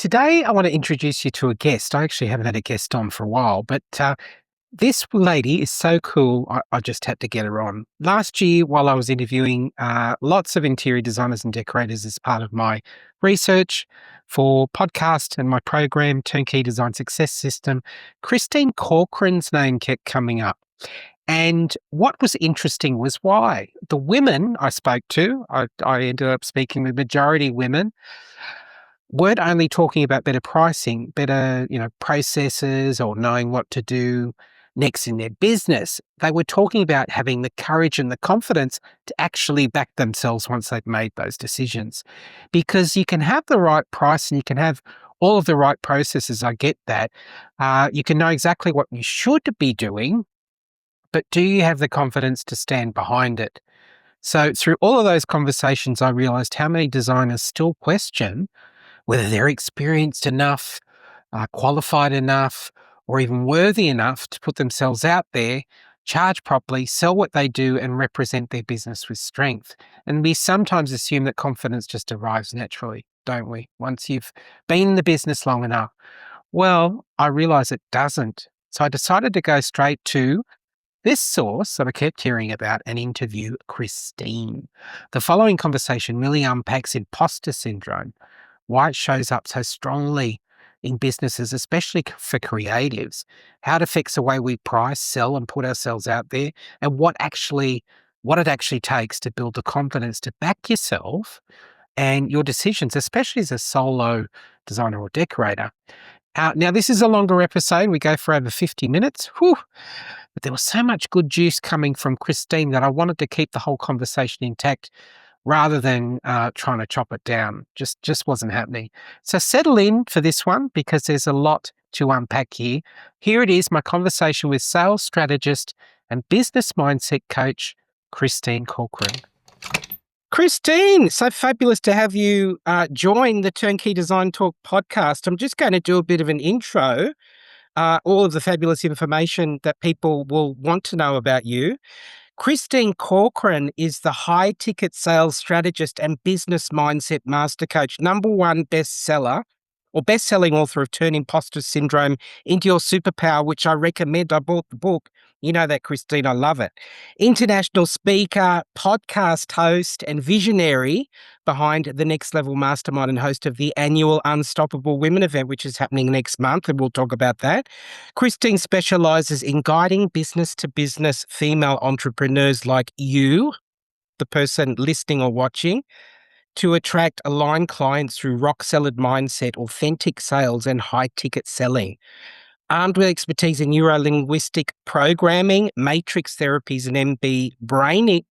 Today, I want to introduce you to a guest. I actually haven't had a guest on for a while, but this lady is so cool. I just had to get her on. Last year, while I was interviewing lots of interior designers and decorators as part of my research for podcast and my program, Turnkey Design Success System, Christine Corcoran's name kept coming up. And what was interesting was why. The women I spoke to, I ended up speaking with majority women, weren't only talking about better pricing, better, processes or knowing what to do next in their business. They were talking about having the courage and the confidence to actually back themselves once they've made those decisions. Because you can have the right price and you can have all of the right processes. I get that. You can know exactly what you should be doing, but do you have the confidence to stand behind it? So through all of those conversations, I realized how many designers still question whether they're experienced enough, qualified enough, or even worthy enough to put themselves out there, charge properly, sell what they do, and represent their business with strength. And we sometimes assume that confidence just arrives naturally, don't we? Once you've been in the business long enough. Well, I realize it doesn't. So I decided to go straight to this source that I kept hearing about and interview Christine. The following conversation really unpacks imposter syndrome, why it shows up so strongly in businesses, especially for creatives, how it affects the way we price, sell, and put ourselves out there, and what it actually takes to build the confidence to back yourself and your decisions, especially as a solo designer or decorator. Now, this is a longer episode. We go for over 50 minutes. Whew. But there was so much good juice coming from Christine that I wanted to keep the whole conversation intact rather than trying to chop it down. Just wasn't happening. So settle in for this one because there's a lot to unpack here. Here it is, my conversation with sales strategist and business mindset coach, Christine Corcoran. Christine, so fabulous to have you join the Turnkey Design Talk podcast. I'm just going to do a bit of an intro, all of the fabulous information that people will want to know about you. Christine Corcoran is the high-ticket sales strategist and business mindset master coach, #1 bestseller or best-selling author of Turn Imposter Syndrome into Your Superpower, which I recommend. I bought the book. You know that, Christine. I love it. International speaker, podcast host, and visionary behind the Next Level Mastermind and host of the annual Unstoppable Women event, which is happening next month, and we'll talk about that. Christine specializes in guiding business-to-business female entrepreneurs like you, the person listening or watching, to attract aligned clients through rock-solid mindset, authentic sales, and high-ticket selling. Armed with expertise in neuro-linguistic programming, matrix therapies, and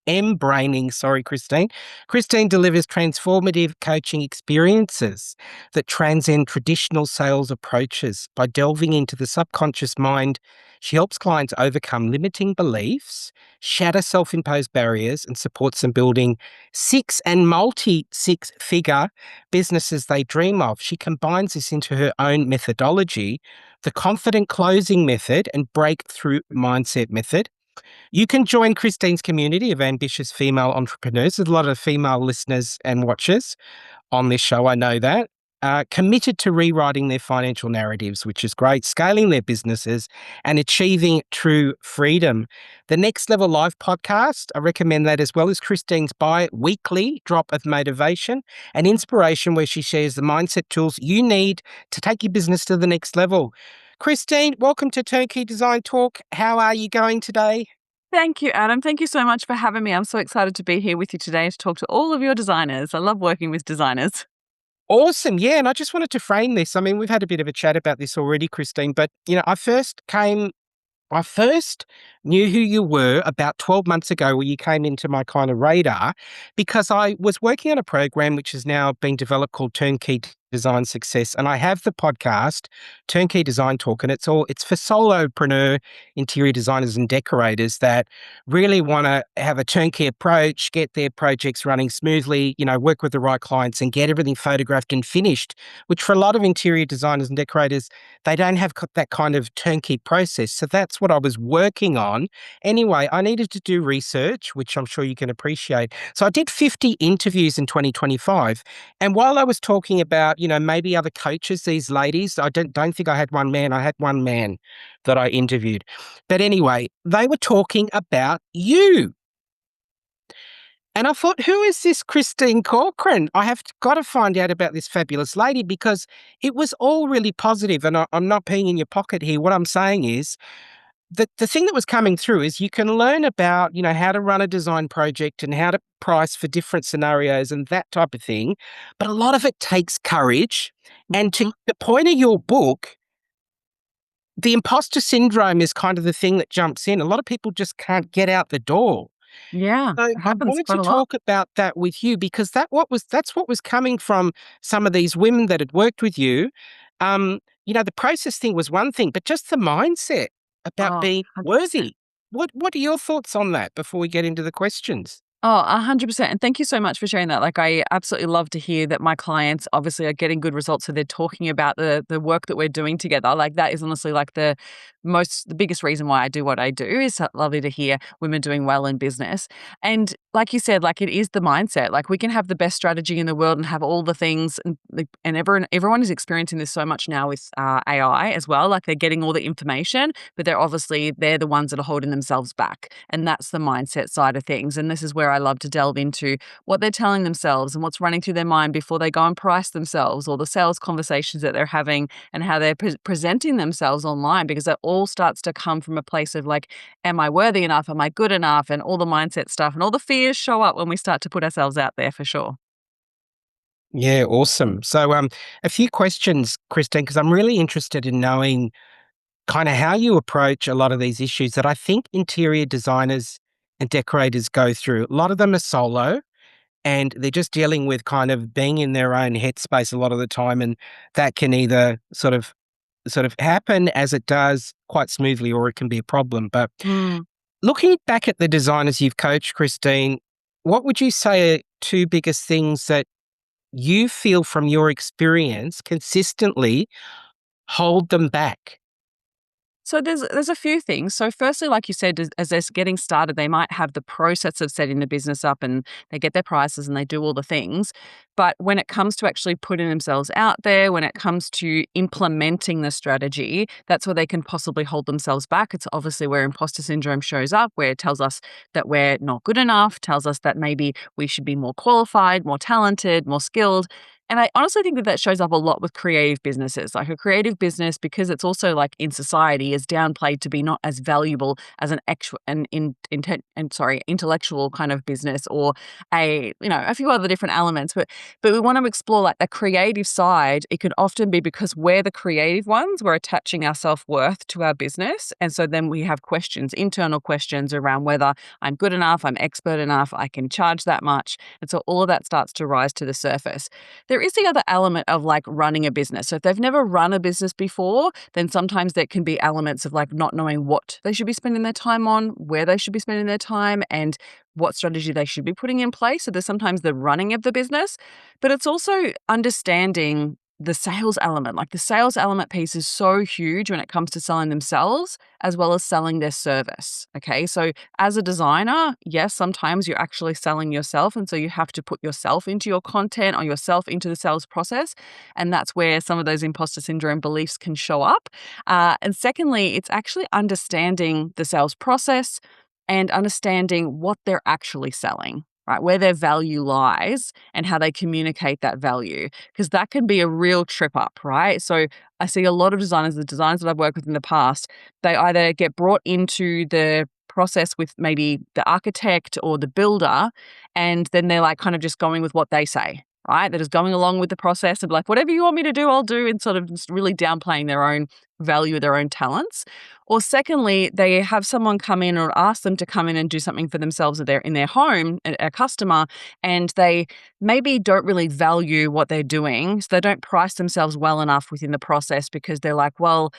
M-braining, Christine. Christine delivers transformative coaching experiences that transcend traditional sales approaches. By delving into the subconscious mind, she helps clients overcome limiting beliefs, shatter self-imposed barriers, and supports them building six- and multi-six-figure businesses they dream of. She combines this into her own methodology, the confident closing method and breakthrough mindset method. You can join Christine's community of ambitious female entrepreneurs. There's a lot of female listeners and watchers on this show, I know that. Committed to rewriting their financial narratives, which is great, scaling their businesses and achieving true freedom. The Next Level Live podcast, I recommend that, as well as Christine's bi-weekly drop of motivation and inspiration, where she shares the mindset tools you need to take your business to the next level. Christine, welcome to Turnkey Design Talk. How are you going today? Thank you, Adam. Thank you so much for having me. I'm so excited to be here with you today to talk to all of your designers. I love working with designers. Awesome. Yeah. And I just wanted to frame this. I mean, we've had a bit of a chat about this already, Christine, but, I first knew who you were about 12 months ago, where you came into my kind of radar, because I was working on a program which has now been developed called Turnkey Design Success. And I have the podcast, Turnkey Design Talk, and it's for solopreneur interior designers and decorators that really want to have a turnkey approach, get their projects running smoothly, work with the right clients and get everything photographed and finished, which for a lot of interior designers and decorators, they don't have that kind of turnkey process. So that's what I was working on. on. Anyway, I needed to do research, which I'm sure you can appreciate. So I did 50 interviews in 2025. And while I was talking about, maybe other coaches, these ladies, I don't think I had one man. I had one man that I interviewed. But anyway, they were talking about you. And I thought, who is this Christine Corcoran? I have got to find out about this fabulous lady, because it was all really positive. And I'm not peeing in your pocket here. What I'm saying is that the thing that was coming through is you can learn about, how to run a design project and how to price for different scenarios and that type of thing. But a lot of it takes courage. And to the point of your book, the imposter syndrome is kind of the thing that jumps in. A lot of people just can't get out the door. Yeah, So it I happens wanted quite to a lot. talk about that with you, because that's what was coming from some of these women that had worked with you. The process thing was one thing, but just the mindset about Oh, being 100%. worthy. What are your thoughts on that before we get into the questions? Oh, 100%. And thank you so much for sharing that. Like, I absolutely love to hear that my clients obviously are getting good results. So they're talking about the work that we're doing together. Like, that is honestly like the biggest reason why I do what I do. Is so lovely to hear women doing well in business. And like you said, like, it is the mindset. Like, we can have the best strategy in the world and have all the things, and everyone is experiencing this so much now with AI as well. Like, they're getting all the information, but they're the ones that are holding themselves back. And that's the mindset side of things. And this is where I love to delve into what they're telling themselves and what's running through their mind before they go and price themselves, or the sales conversations that they're having, and how they're presenting themselves online, because it all starts to come from a place of like, am I worthy enough? Am I good enough? And all the mindset stuff and all the fears show up when we start to put ourselves out there, for sure. Yeah, awesome. So, a few questions, Christine, because I'm really interested in knowing kind of how you approach a lot of these issues that I think interior designers and decorators go through. A lot of them are solo, and they're just dealing with kind of being in their own headspace a lot of the time, and that can either sort of happen as it does quite smoothly, or it can be a problem. But Mm. looking back at the designers you've coached, Christine, what would you say are two biggest things that you feel from your experience consistently hold them back? So there's a few things. So firstly, like you said, as they're getting started, they might have the process of setting the business up, and they get their prices and they do all the things. But when it comes to actually putting themselves out there, when it comes to implementing the strategy, that's where they can possibly hold themselves back. It's obviously where imposter syndrome shows up, where it tells us that we're not good enough, tells us that maybe we should be more qualified, more talented, more skilled. And I honestly think that that shows up a lot with creative businesses. Like, a creative business, because it's also like in society, is downplayed to be not as valuable as an actual intellectual kind of business, or a few other different elements. But we want to explore like the creative side. It could often be because we're the creative ones. We're attaching our self-worth to our business. And so then we have questions, internal questions around whether I'm good enough, I'm expert enough, I can charge that much. And so all of that starts to rise to the surface. There is the other element of like running a business. So if they've never run a business before, then sometimes there can be elements of like not knowing what they should be spending their time on, where they should be spending their time, and what strategy they should be putting in place. So there's sometimes the running of the business, but it's also understanding the sales element. Like, the sales element piece is so huge when it comes to selling themselves as well as selling their service. Okay. So as a designer, yes, sometimes you're actually selling yourself. And so you have to put yourself into your content, or yourself into the sales process. And that's where some of those imposter syndrome beliefs can show up. And secondly, it's actually understanding the sales process and understanding what they're actually selling, right? Where their value lies and how they communicate that value, because that can be a real trip up, right? So I see a lot of designers, the designers that I've worked with in the past, they either get brought into the process with maybe the architect or the builder, and then they're like kind of just going with what they say, right? They're just going along with the process of like, whatever you want me to do, I'll do, and sort of just really downplaying their own value, their own talents. Or secondly, they have someone come in or ask them to come in and do something for themselves or they're in their home, a customer, and they maybe don't really value what they're doing. So they don't price themselves well enough within the process, because they're like, well,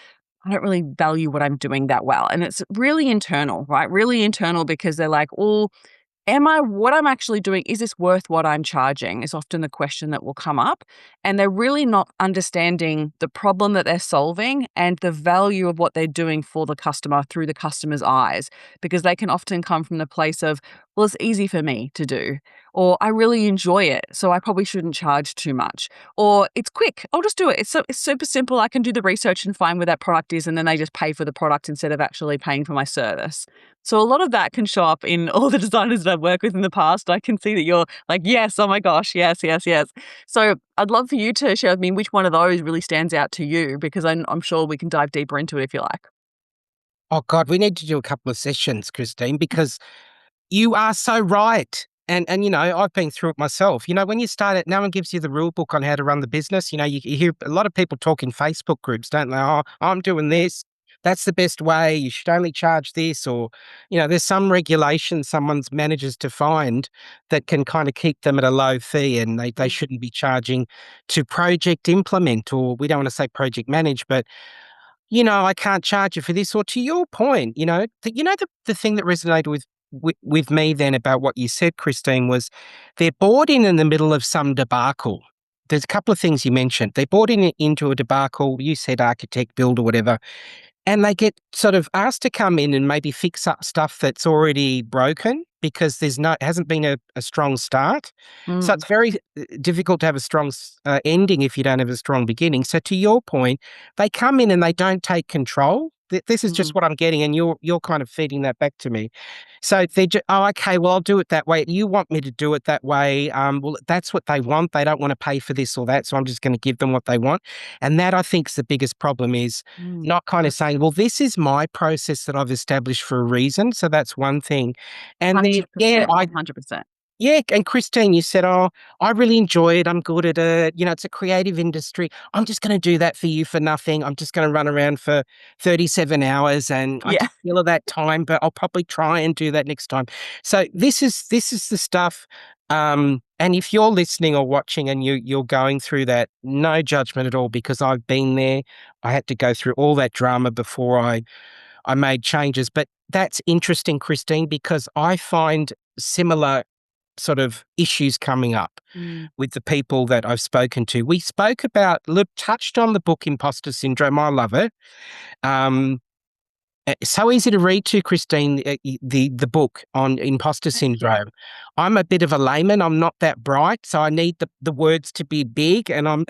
I don't really value what I'm doing that well. And it's really internal, right? Really internal, because they're like, oh, what I'm actually doing, is this worth what I'm charging, is often the question that will come up. And they're really not understanding the problem that they're solving and the value of what they're doing for the customer through the customer's eyes, because they can often come from the place of, well, it's easy for me to do, or I really enjoy it, so I probably shouldn't charge too much, or it's quick, I'll just do it. It's super simple. I can do the research and find where that product is, and then they just pay for the product instead of actually paying for my service. So a lot of that can show up in all the designers that I've worked with in the past. I can see that you're like, yes, oh my gosh, yes, yes, yes. So I'd love for you to share with me which one of those really stands out to you, because I'm sure we can dive deeper into it if you like. Oh God, we need to do a couple of sessions, Christine, because you are so right. And I've been through it myself. When you start it, no one gives you the rule book on how to run the business. You hear a lot of people talk in Facebook groups, don't they? Oh, I'm doing this. That's the best way. You should only charge this, or there's some regulation someone's manages to find that can kind of keep them at a low fee, and they Mm, shouldn't be charging to project implement, or we don't want to say project manage, but I can't charge you for this. Or to your point, the thing that resonated with me then about what you said, Christine, was they're bought in the middle of some debacle. There's a couple of things you mentioned. They're bought into a debacle. You said architect, build, or whatever, and they get sort of asked to come in and maybe fix up stuff that's already broken because it hasn't been a strong start. So mm, it's very difficult to have a strong ending if you don't have a strong beginning. So to your point, they come in and they don't take control. This is just mm, what I'm getting, and you're kind of feeding that back to me. So they're just, oh, okay, well, I'll do it that way. You want me to do it that way. Well, that's what they want. They don't want to pay for this or that. So I'm just going to give them what they want. And that, I think, is the biggest problem, is mm. not kind of saying, well, this is my process that I've established for a reason. So that's one thing. And then, yeah, 100%. 100%. yeah, and Christine, you said, "Oh, I really enjoy it. I'm good at it. It's a creative industry. I'm just going to do that for you for nothing. I'm just going to run around for 37 hours, and I Yeah. can feel of that time, but I'll probably try and do that next time." So this is the stuff. And if you're listening or watching and you're going through that, no judgment at all, because I've been there. I had to go through all that drama before I made changes. But that's interesting, Christine, because I find similar sort of issues coming up Mm, with the people that I've spoken to. We spoke about, look, touched on the book Imposter Syndrome. I love it. Um, so easy to read too, Christine, the book on imposter thank you. syndrome. I'm a bit of a layman. I'm not that bright, so I need the words to be big, and I'm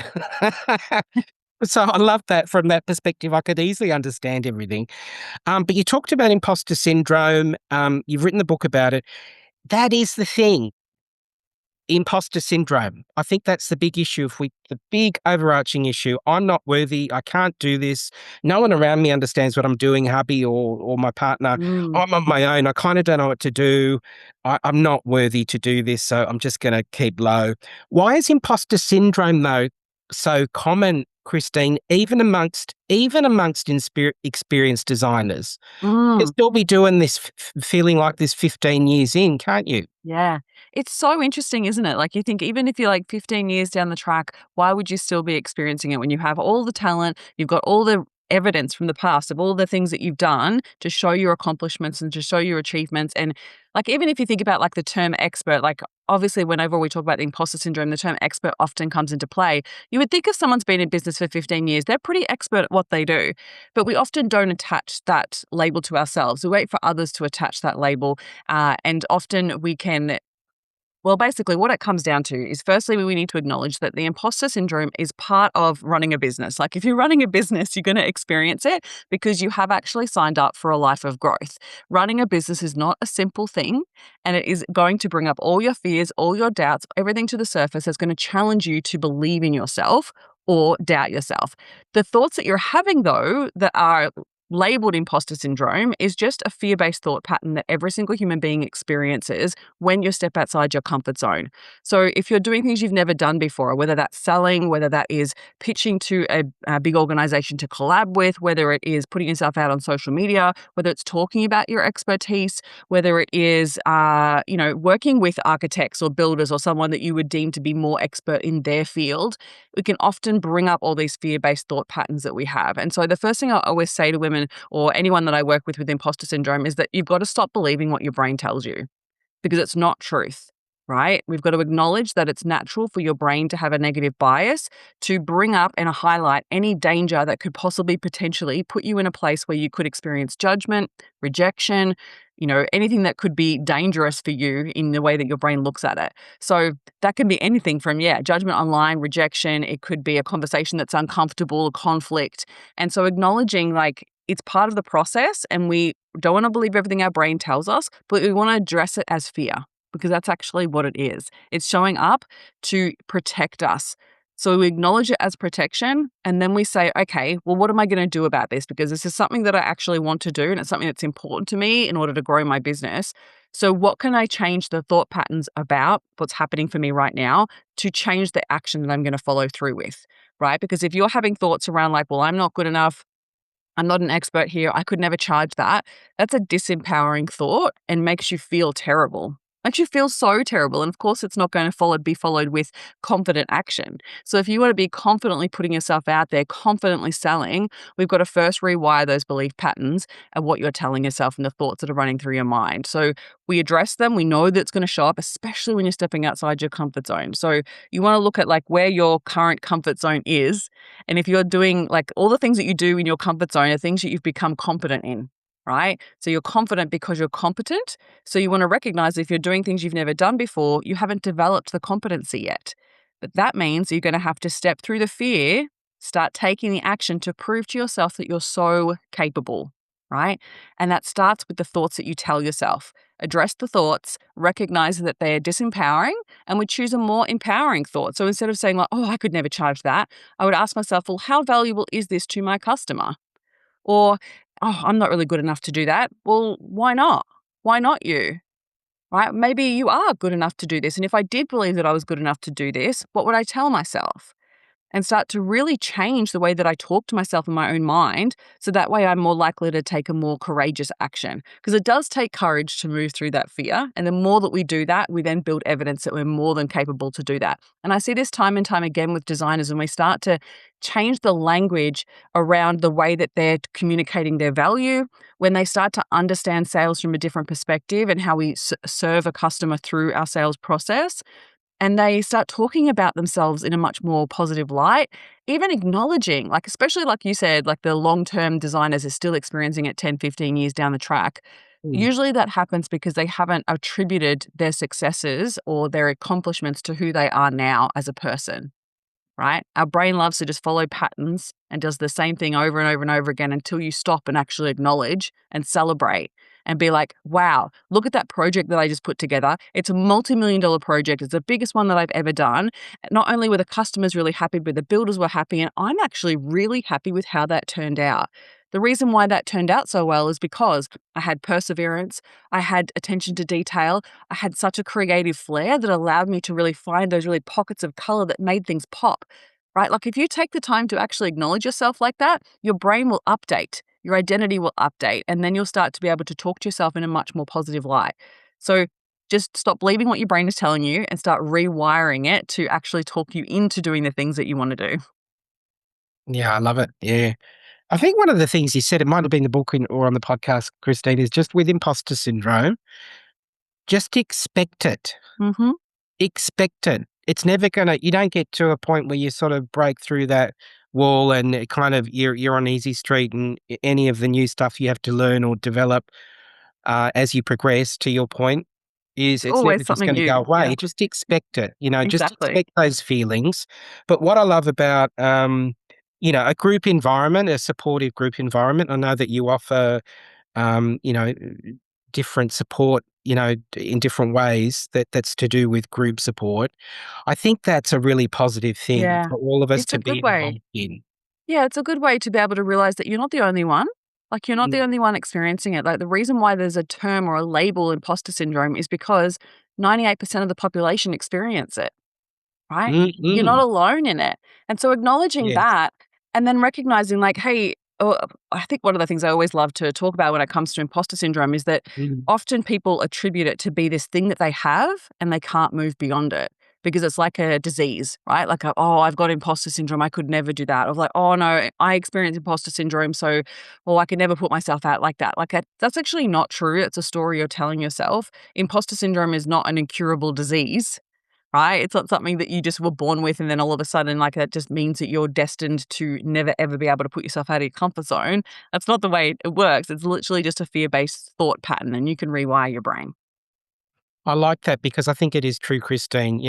so I love that from that perspective. I could easily understand everything. But you talked about imposter syndrome. You've written the book about it. That is the thing. Imposter syndrome. I think that's the big issue. The big overarching issue. I'm not worthy. I can't do this. No one around me understands what I'm doing, hubby or my partner. Mm, I'm on my own. I kind of don't know what to do. I'm not worthy to do this, so I'm just going to keep low. Why is imposter syndrome though so common, Christine? Even amongst experienced designers, you can mm. still be doing this, feeling like this 15 years in, can't you? Yeah. It's so interesting, isn't it? Like, you think even if you're like 15 years down the track, why would you still be experiencing it when you have all the talent, you've got all the evidence from the past of all the things that you've done to show your accomplishments and to show your achievements. And like, even if you think about like the term expert, like obviously whenever we talk about the imposter syndrome, the term expert often comes into play. You would think if someone's been in business for 15 years, they're pretty expert at what they do. But we often don't attach that label to ourselves. We wait for others to attach that label. And often we can, well, basically, what it comes down to is firstly, we need to acknowledge that the imposter syndrome is part of running a business. Like, if you're running a business, you're going to experience it because you have actually signed up for a life of growth. Running a business is not a simple thing, and it is going to bring up all your fears, all your doubts, everything to the surface that's going to challenge you to believe in yourself or doubt yourself. The thoughts that you're having, though, that are labeled imposter syndrome is just a fear-based thought pattern that every single human being experiences when you step outside your comfort zone. So if you're doing things you've never done before, whether that's selling, whether that is pitching to a big organization to collab with, whether it is putting yourself out on social media, whether it's talking about your expertise, whether it is, working with architects or builders or someone that you would deem to be more expert in their field, we can often bring up all these fear-based thought patterns that we have. And so the first thing I always say to women or anyone that I work with imposter syndrome is that you've got to stop believing what your brain tells you. because it's not truth, right? We've got to acknowledge that it's natural for your brain to have a negative bias to bring up and highlight any danger that could possibly potentially put you in a place where you could experience judgment, rejection, anything that could be dangerous for you in the way that your brain looks at it. So that can be anything from, judgment online, rejection. It could be a conversation that's uncomfortable, a conflict. And so acknowledging it's part of the process, and we don't want to believe everything our brain tells us, but we want to address it as fear, because that's actually what it is. It's showing up to protect us. So we acknowledge it as protection, and then we say, okay, well, what am I going to do about this? Because this is something that I actually want to do, and it's something that's important to me in order to grow my business. So what can I change the thought patterns about what's happening for me right now to change the action that I'm going to follow through with, right? Because if you're having thoughts around well, I'm not good enough, I'm not an expert here, I could never charge that, that's a disempowering thought and makes you feel terrible. Makes you feel so terrible. And of course, it's not going to be followed with confident action. So if you want to be confidently putting yourself out there, confidently selling, we've got to first rewire those belief patterns and what you're telling yourself and the thoughts that are running through your mind. So we address them. We know that it's going to show up, especially when you're stepping outside your comfort zone. So you want to look at where your current comfort zone is. And if you're doing all the things that you do in your comfort zone are things that you've become competent in, right? So you're confident because you're competent. So you want to recognize if you're doing things you've never done before, you haven't developed the competency yet. But that means you're going to have to step through the fear, start taking the action to prove to yourself that you're so capable, right? And that starts with the thoughts that you tell yourself. Address the thoughts, recognize that they're disempowering, and we choose a more empowering thought. So instead of saying oh, I could never charge that, I would ask myself, well, how valuable is this to my customer? Or, oh, I'm not really good enough to do that. Well, why not? Why not you? Right? Maybe you are good enough to do this. And if I did believe that I was good enough to do this, what would I tell myself? And start to really change the way that I talk to myself in my own mind. So that way I'm more likely to take a more courageous action, because it does take courage to move through that fear. And the more that we do that, we then build evidence that we're more than capable to do that. And I see this time and time again with designers when we start to change the language around the way that they're communicating their value, when they start to understand sales from a different perspective and how we serve a customer through our sales process, and they start talking about themselves in a much more positive light, even acknowledging, especially like you said, the long-term designers are still experiencing it 10, 15 years down the track. Mm. Usually that happens because they haven't attributed their successes or their accomplishments to who they are now as a person. Right? Our brain loves to just follow patterns and does the same thing over and over and over again until you stop and actually acknowledge and celebrate and be like, wow, look at that project that I just put together. It's a multi-million-dollar project. It's the biggest one that I've ever done. Not only were the customers really happy, but the builders were happy. And I'm actually really happy with how that turned out. The reason why that turned out so well is because I had perseverance, I had attention to detail, I had such a creative flair that allowed me to really find those really pockets of color that made things pop, right? If you take the time to actually acknowledge yourself like that, your brain will update, your identity will update, and then you'll start to be able to talk to yourself in a much more positive light. So just stop believing what your brain is telling you and start rewiring it to actually talk you into doing the things that you want to do. Yeah, I love it. Yeah. I think one of the things you said, it might have been the book or on the podcast, Christine, is just with imposter syndrome, just expect it. Mm-hmm. Expect it. It's never you don't get to a point where you sort of break through that wall and it kind of you're on easy street, and any of the new stuff you have to learn or develop as you progress, to your point, is It's it's never always just something going to go new. Yeah, away. Just expect it, just exactly. expect those feelings. But what I love about, a group environment, a supportive group environment, I know that you offer, um, you know, different support, in different ways that's to do with group support. I think that's a really positive thing Yeah. for all of us It's a to good be way. involved in. Yeah, it's a good way to be able to realize that you're not the only one. You're not the Mm, only one experiencing it. The reason why there's a term or a label imposter syndrome is because 98% of the population experience it, right? mm, You're not mm. alone in it. And so acknowledging Yes. that and then recognizing hey, I think one of the things I always love to talk about when it comes to imposter syndrome is that Mm, often people attribute it to be this thing that they have and they can't move beyond it. because it's like a disease, right? Like, oh, I've got imposter syndrome. I could never do that. Or like, oh no, I experience imposter syndrome. So, well, I can never put myself out like that. Like that's actually not true. It's a story you're telling yourself. Imposter syndrome is not an incurable disease, right? It's not something that you just were born with and then all of a sudden, like, that just means that you're destined to never, ever be able to put yourself out of your comfort zone. That's not the way it works. It's literally just a fear-based thought pattern, and you can rewire your brain. I like that because I think it is true, Christine.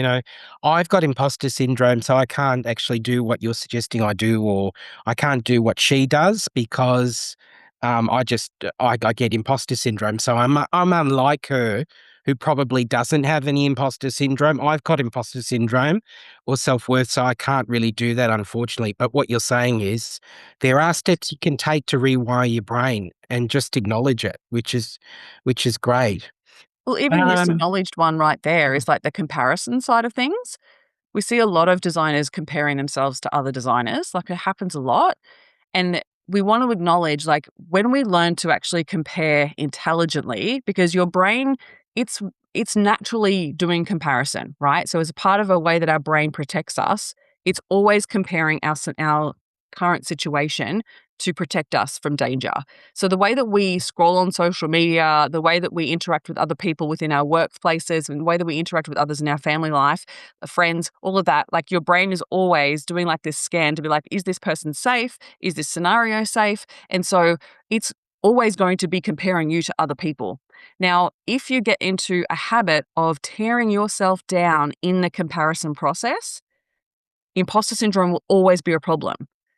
I've got imposter syndrome, so I can't actually do what you're suggesting I do, or I can't do what she does because I get imposter syndrome. So I'm unlike her, who probably doesn't have any imposter syndrome. I've got imposter syndrome or self worth, so I can't really do that, unfortunately. But what you're saying is there are steps you can take to rewire your brain and just acknowledge it, which is great. Well, even this Um, acknowledged one right there is like the comparison side of things. We see a lot of designers comparing themselves to other designers. Like, it happens a lot. And we want to acknowledge, like, when we learn to actually compare intelligently, because your brain, it's it's naturally doing comparison, right? So as a part of a way that our brain protects us, it's always comparing our current situation to protect us from danger. So the way that we scroll on social media, the way that we interact with other people within our workplaces, and the way that we interact with others in our family life, friends, all of that, like, your brain is always doing like this scan to be like, is this person safe? Is this scenario safe? And so it's always going to be comparing you to other people. Now, if you get into a habit of tearing yourself down in the comparison process, imposter syndrome will always be a problem.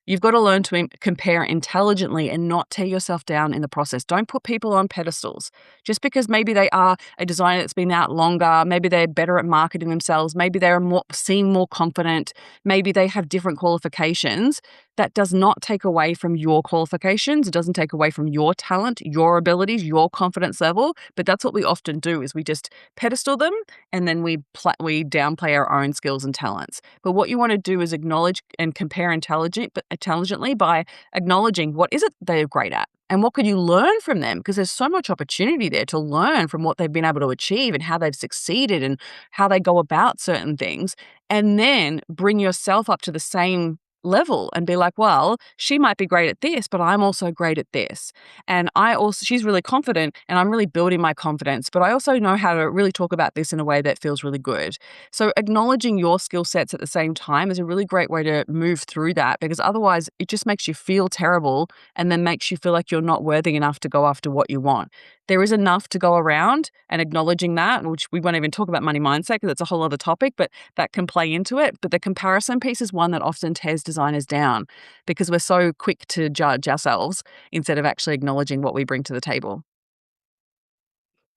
You've got to learn to compare intelligently and not tear yourself down in the process. Don't put people on pedestals. Just because maybe they are a designer that's been out longer, maybe they're better at marketing themselves, maybe they're seem more confident, maybe they have different qualifications, that does not take away from your qualifications. It doesn't take away from your talent, your abilities, your confidence level. But that's what we often do, is we just pedestal them, and then we downplay our own skills and talents. But what you want to do is acknowledge and compare intelligently by acknowledging what is it they're great at and what could you learn from them, because there's so much opportunity there to learn from what they've been able to achieve and how they've succeeded and how they go about certain things, and then bring yourself up to the same level and be like, well, she might be great at this, but I'm also great at this. And she's really confident and I'm really building my confidence, but I also know how to really talk about this in a way that feels really good. So acknowledging your skill sets at the same time is a really great way to move through that, because otherwise it just makes you feel terrible and then makes you feel like you're not worthy enough to go after what you want. There is enough to go around, and acknowledging that, which we won't even talk about money mindset because it's a whole other topic, but that can play into it. But the comparison piece is one that often tears designers down because we're so quick to judge ourselves instead of actually acknowledging what we bring to the table.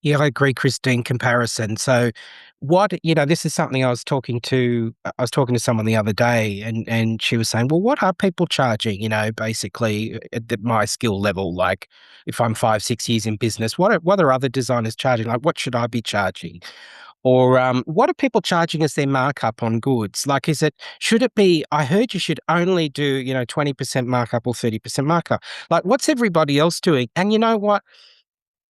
Yeah, I agree, Christine, comparison. So this is something I was talking to someone the other day, and she was saying, "Well, what are people charging, basically at my skill level? Like if I'm 5, 6 years in business, what are other designers charging? Like what should I be charging? Or what are people charging as their markup on goods? Like should it be, I heard you should only do, 20% markup or 30% markup. Like what's everybody else doing? And you know what?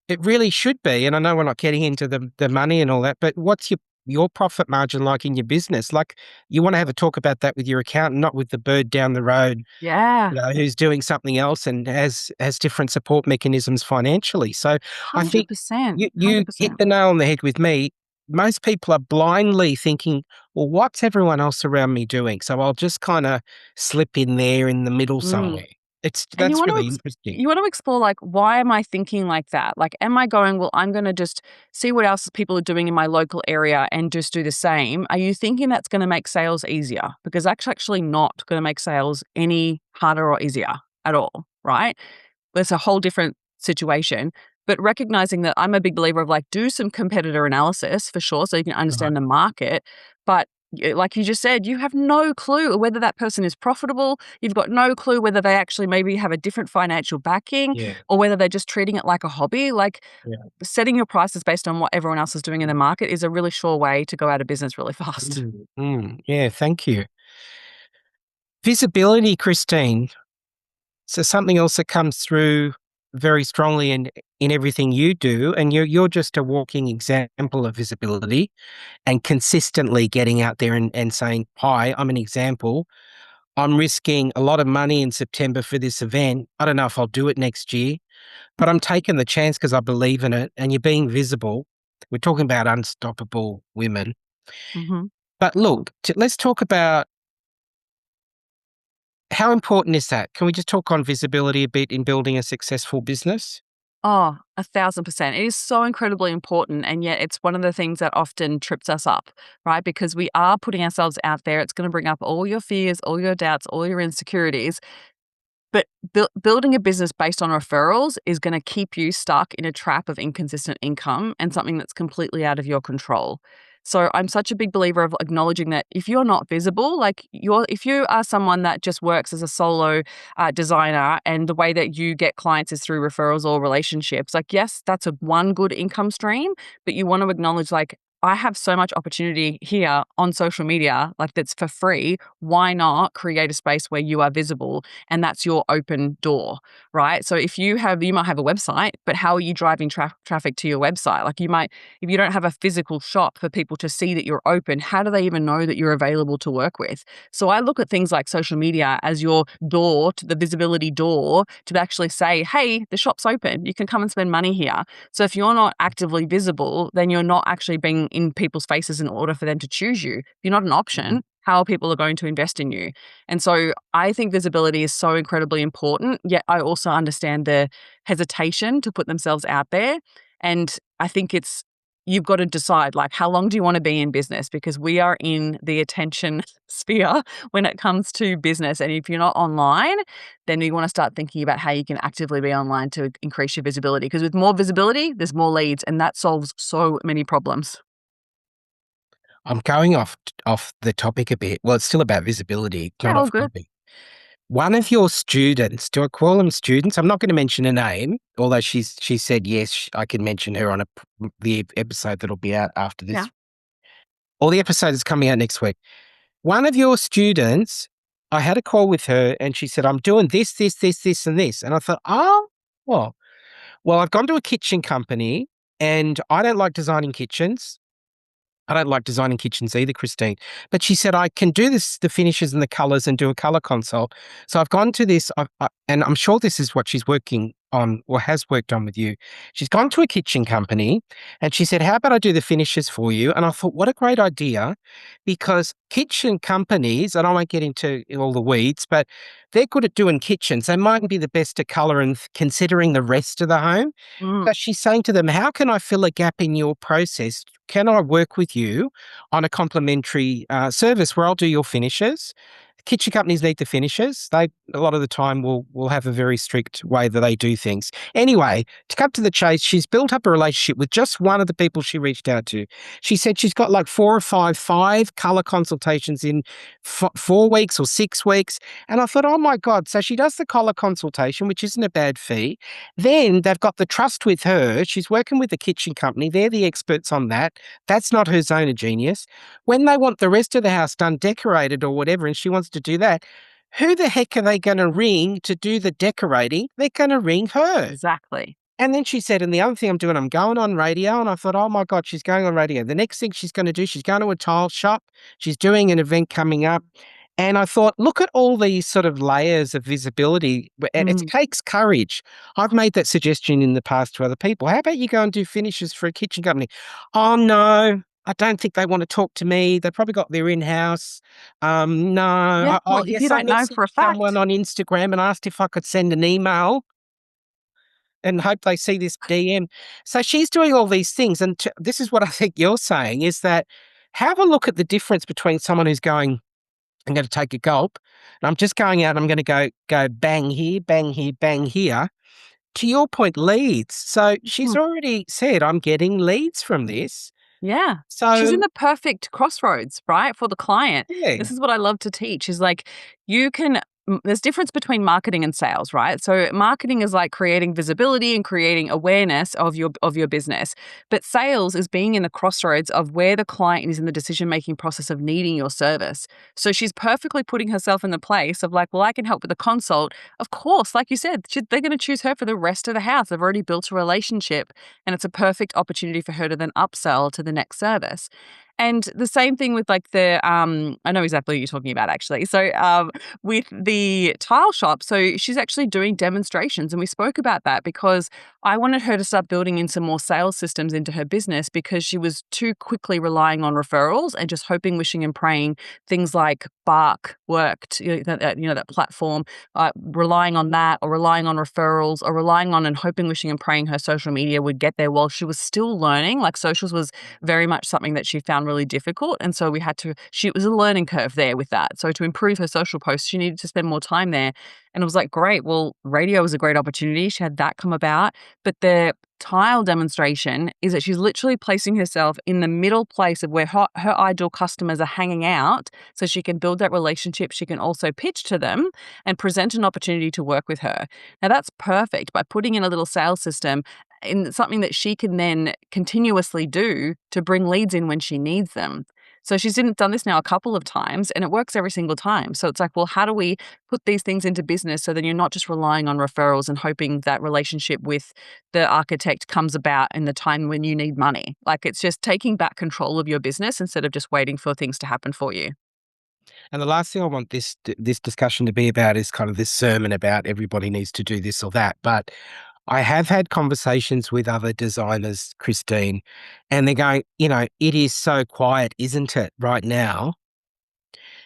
It really should be, and I know we're not getting into the money and all that, but what's your profit margin like in your business? Like, you wanna have a talk about that with your accountant, not with the bird down the road, Yeah, who's doing something else and has different support mechanisms financially. So, I think 100%. you hit 100%. the nail on the head with me. Most people are blindly thinking, "Well, what's everyone else around me doing? So I'll just kinda slip in there in the middle Mm. somewhere." And That's really interesting. you want to explore, like, why am I thinking like that? Like, am I going, well, I'm going to just see what else people are doing in my local area and just do the same? Are you thinking that's going to make sales easier? Because that's actually not going to make sales any harder or easier at all, right? That's a whole different situation. But recognizing that, I'm a big believer of, like, do some competitor analysis for sure so you can Right. understand the market. But like you just said, you have no clue whether that person is profitable. You've got no clue whether they actually maybe have a different financial backing Yeah. or whether they're just treating it like a hobby. Like, Yeah. setting your prices based on what everyone else is doing in the market is a really sure way to go out of business really fast. Yeah, thank you. Visibility, Christine. So something else that comes through very strongly in everything you do, and you're just a walking example of visibility and consistently getting out there and saying, "Hi, I'm an example. I'm risking a lot of money in September for this event. I don't know if I'll do it next year, but I'm taking the chance because I believe in it." And you're being visible. We're talking about unstoppable women. Mhm. But look, let's talk about how important is that? Can we just talk on visibility a bit in building a successful business? Oh, 1,000%. It is so incredibly important. And yet it's one of the things that often trips us up, right? Because we are putting ourselves out there. It's going to bring up all your fears, all your doubts, all your insecurities. But building a business based on referrals is going to keep you stuck in a trap of inconsistent income and something that's completely out of your control. So I'm such a big believer of acknowledging that if you're not visible, like if you are someone that just works as a solo designer and the way that you get clients is through referrals or relationships, like yes, that's a one good income stream, but you want to acknowledge like I have so much opportunity here on social media, like that's for free. Why not create a space where you are visible and that's your open door, right? So if you might have a website, but how are you driving traffic to your website? Like if you don't have a physical shop for people to see that you're open, how do they even know that you're available to work with? So I look at things like social media as your door to the visibility door to actually say, hey, the shop's open. You can come and spend money here. So if you're not actively visible, then you're not actually being in people's faces in order for them to choose you. If you're not an option, how are people going to invest in you? And so I think visibility is so incredibly important, yet I also understand the hesitation to put themselves out there. And I think you've got to decide like how long do you want to be in business, because we are in the attention sphere when it comes to business. And if you're not online, then you want to start thinking about how you can actively be online to increase your visibility, because with more visibility, there's more leads and that solves so many problems. I'm going off the topic a bit. Well, it's still about visibility, Yeah, not all off good. topic. One of your students, do I call them students? I'm not going to mention a name, although she said yes, I can mention her on the episode that'll be out after Yeah. this, or the episode is coming out next week. One of your students, I had a call with her, and she said, "I'm doing this, this, this, this, and this," and I thought, oh, well, I've gone to a kitchen company, and I don't like designing kitchens. I don't like designing kitchens either, Christine. But she said, I can do this, the finishes and the colors, and do a color consult. So I've gone to this, and I'm sure this is what she's working on or has worked on with you. She's gone to a kitchen company and she said, how about I do the finishes for you? And I thought, what a great idea, because kitchen companies, and I won't get into all the weeds, but they're good at doing kitchens. They mightn't be the best at color and considering the rest of the home. Mm, But she's saying to them, how can I fill a gap in your process? Can I work with you on a complimentary service where I'll do your finishes? Kitchen companies need the finishes. They a lot of the time will have a very strict way that they do things. Anyway, to cut to the chase, she's built up a relationship with just one of the people she reached out to. She said she's got like five color consultations in 4 weeks or 6 weeks. And I thought, oh my God. So she does the color consultation, which isn't a bad fee. Then they've got the trust with her. She's working with the kitchen company. They're the experts on that. That's not her zone of genius. When they want the rest of the house done, decorated or whatever, and she wants to do that, who the heck are they going to ring to do the decorating? They're going to ring her. exactly. And then she said, and the other thing I'm doing, I'm going on radio. And I thought, oh my God, she's going on radio. The next thing she's going to do, she's going to a tile shop. She's doing an event coming up. And I thought, look at all these sort of layers of visibility. And it Mm. takes courage. I've made that suggestion in the past to other people. How about you go and do finishes for a kitchen company? Oh, no, I don't think they want to talk to me. They probably got their in-house. No, Yeah. I Well, if you guess I don't know messaged for a someone fact. on Instagram and asked if I could send an email and hope they see this DM. So she's doing all these things. And this is what I think you're saying is that have a look at the difference between someone who's going, I'm going to take a gulp, and I'm just going out, and I'm going to go bang here, bang here, bang here. To your point, leads. So she's Mm. already said, I'm getting leads from this. Yeah. She's in So the perfect crossroads, right, for the client. yeah, This is what I love to teach is like you can there's difference between marketing and sales, right? So marketing is like creating visibility and creating awareness of your business. But sales is being in the crossroads of where the client is in the decision-making process of needing your service. So she's perfectly putting herself in the place of like, well, I can help with the consult. Of course, like you said, they're going to choose her for the rest of the house. They've already built a relationship, and it's a perfect opportunity for her to then upsell to the next service. And the same thing with like I know exactly what you're talking about actually. So with the tile shop, so she's actually doing demonstrations, and we spoke about that because I wanted her to start building in some more sales systems into her business because she was too quickly relying on referrals and just hoping, wishing, and praying things like Bark worked, that platform, relying on that or relying on referrals or relying on and hoping, wishing, and praying her social media would get there while she was still learning. Like socials was very much something that she found really difficult. And so it was a learning curve there with that. So to improve her social posts, she needed to spend more time there. And it was like, great, well, radio was a great opportunity. She had that come about. But the tile demonstration is that she's literally placing herself in the middle place of where her ideal customers are hanging out so she can build that relationship. She can also pitch to them and present an opportunity to work with her. Now that's perfect by putting in a little sales system in something that she can then continuously do to bring leads in when she needs them. So she's done this now a couple of times and it works every single time. So it's like, well, how do we put these things into business so then you're not just relying on referrals and hoping that relationship with the architect comes about in the time when you need money? Like it's just taking back control of your business instead of just waiting for things to happen for you. And the last thing I want this discussion to be about is kind of this sermon about everybody needs to do this or that. But I have had conversations with other designers, Christine, and they're going, it is so quiet, isn't it, right now?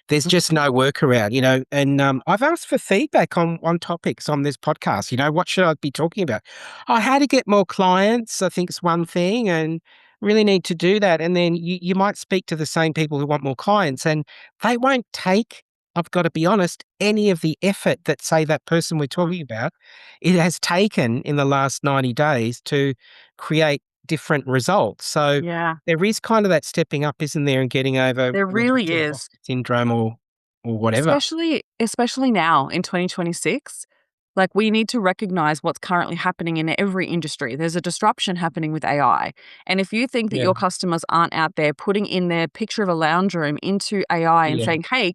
There's just no workaround, and I've asked for feedback on topics on this podcast. What should I be talking about? How to get more clients, I think is one thing, and really need to do that. And then you might speak to the same people who want more clients, and they won't take, I've got to be honest, any of the effort that, say, that person we're talking about, it has taken in the last 90 days to create different results. So Yeah, there is kind of that stepping up, isn't there, and getting over there whether really it's is. imposter syndrome or whatever. Especially now in 2026, like we need to recognize what's currently happening in every industry. There's a disruption happening with AI. And if you think that Yeah, your customers aren't out there putting in their picture of a lounge room into AI and yeah, saying, hey,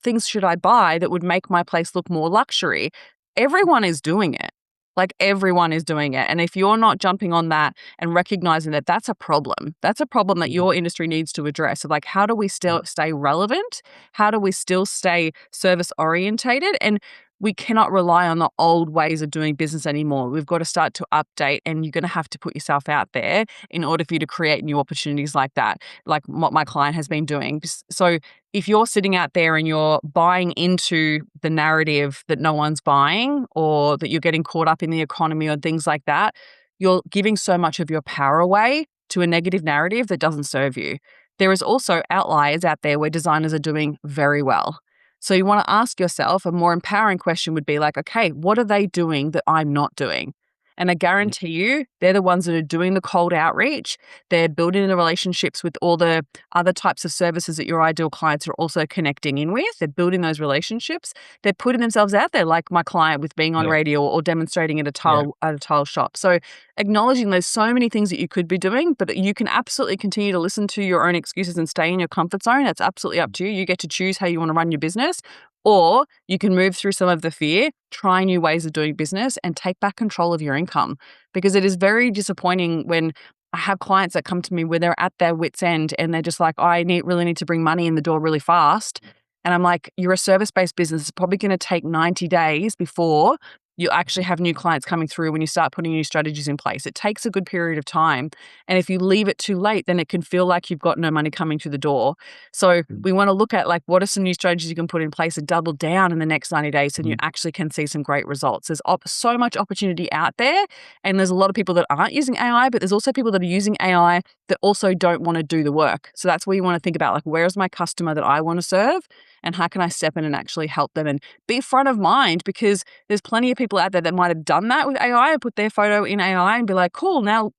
things should I buy that would make my place look more luxury? Everyone is doing it. Like everyone is doing it. And if you're not jumping on that and recognizing that that's a problem that mhm, your industry needs to address. So like, how do we still stay relevant? How do we still stay service orientated? And we cannot rely on the old ways of doing business anymore. We've got to start to update, and you're going to have to put yourself out there in order for you to create new opportunities like that, like what my client has been doing. So if you're sitting out there and you're buying into the narrative that no one's buying, or that you're getting caught up in the economy or things like that, you're giving so much of your power away to a negative narrative that doesn't serve you. There is also outliers out there where designers are doing very well. So you want to ask yourself, a more empowering question would be like, okay, what are they doing that I'm not doing? And I mhm, guarantee you, they're the ones that are doing the cold outreach. They're building the relationships with all the other types of services that your ideal clients are also connecting in with. They're building those relationships. They're putting themselves out there, like my client with being on yeah, radio or demonstrating yeah, at a tile shop. So acknowledging there's so many things that you could be doing, but that you can absolutely continue to listen to your own excuses and stay in your comfort zone. That's absolutely up to you. You get to choose how you want to run your business. Or you can move through some of the fear, try new ways of doing business, and take back control of your income. Because it is very disappointing when I have clients that come to me where they're at their wits' end and they're just like, really need to bring money in the door really fast. And I'm like, you're a service-based business. It's probably going to take 90 days before you actually have new clients coming through when you start putting new strategies in place. It takes a good period of time. And if you leave it too late, then it can feel like you've got no money coming through the door. So mm, we want to look at like, what are some new strategies you can put in place and double down in the next 90 days and you mm, actually can see some great results. There's so much opportunity out there. And there's a lot of people that aren't using AI, but there's also people that are using AI that also don't want to do the work. So that's where you want to think about like, where's my customer that I want to serve? And how can I step in and actually help them and be front of mind? Because there's plenty of people out there that might have done that with AI and put their photo in AI and be like, cool, now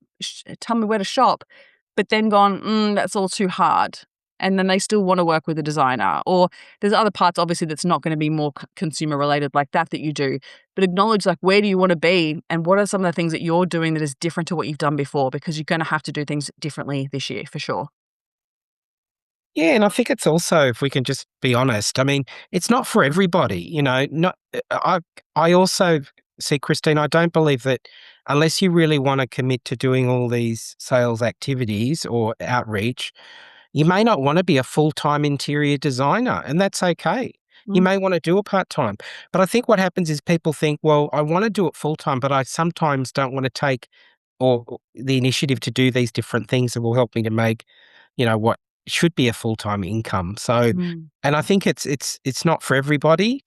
tell me where to shop. But then gone, that's all too hard. and then they still want to work with a designer. Or there's other parts, obviously, that's not going to be more consumer related like that you do. But acknowledge, like, where do you want to be, and what are some of the things that you're doing that is different to what you've done before, because you're going to have to do things differently this year for sure. Yeah, and I think it's also, if we can just be honest, I mean, it's not for everybody, not I also see, Christine, I don't believe that unless you really want to commit to doing all these sales activities or outreach, you may not want to be a full-time interior designer, and that's okay. You Mm. may want to do it part-time. But I think what happens is people think, well, I want to do it full-time, but I sometimes don't want to take or the initiative to do these different things that will help me to make, what should be a full-time income. So, Mm. and I think it's not for everybody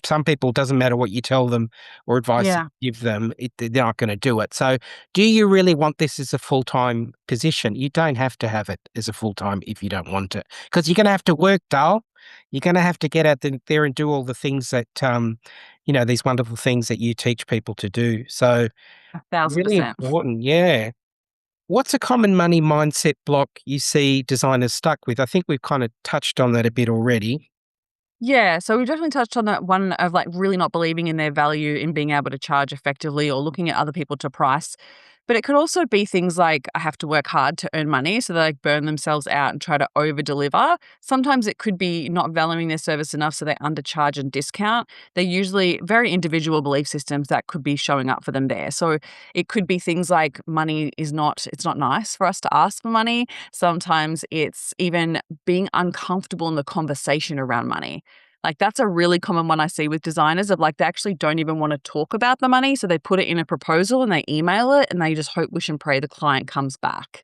some people, doesn't matter what you tell them or advice Yeah. you give them, they're not going to do it. So do you really want this as a full-time position? You don't have to have it as a full-time if you don't want it, because you're going to have to work, Dale. You're going to have to get out there and do all the things that, these wonderful things that you teach people to do. So Thousand really percent. important. Yeah. What's a common money mindset block you see designers stuck with? I think we've kind of touched on that a bit already. Yeah, so we definitely touched on that one of like really not believing in their value in being able to charge effectively or looking at other people to price. But it could also be things like I have to work hard to earn money, so they like burn themselves out and try to over deliver. Sometimes it could be not valuing their service enough, so they undercharge and discount. They're usually very individual belief systems that could be showing up for them there. So it could be things like money is not, it's not nice for us to ask for money. Sometimes it's even being uncomfortable in the conversation around money. Like, that's a really common one I see with designers of like, they actually don't even want to talk about the money. So they put it in a proposal and they email it and they just hope, wish, and pray the client comes back.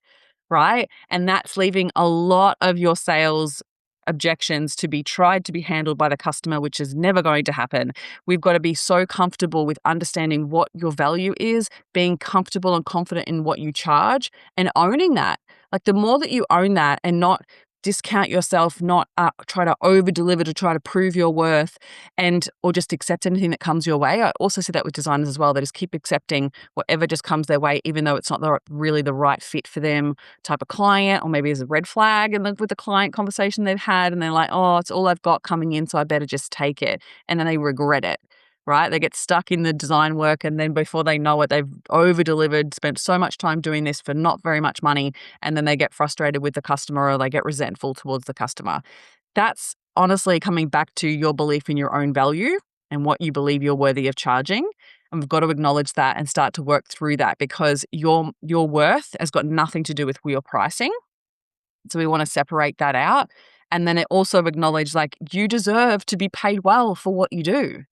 Right. And that's leaving a lot of your sales objections to be tried to be handled by the customer, which is never going to happen. We've got to be so comfortable with understanding what your value is, being comfortable and confident in what you charge, and owning that. Like, the more that you own that and not discount yourself, not try to over deliver to try to prove your worth, and or just accept anything that comes your way. I also see that with designers as well. They just keep accepting whatever just comes their way, even though it's not really the right fit for them type of client, or maybe there's a red flag and with the client conversation they've had, and they're like, oh, it's all I've got coming in, so I better just take it, and then they regret it. Right? They get stuck in the design work, and then before they know it, they've over delivered, spent so much time doing this for not very much money, and then they get frustrated with the customer or they get resentful towards the customer. That's honestly coming back to your belief in your own value and what you believe you're worthy of charging. And we've got to acknowledge that and start to work through that, because your worth has got nothing to do with your pricing. So we want to separate that out. And then it also acknowledge, like, you deserve to be paid well for what you do.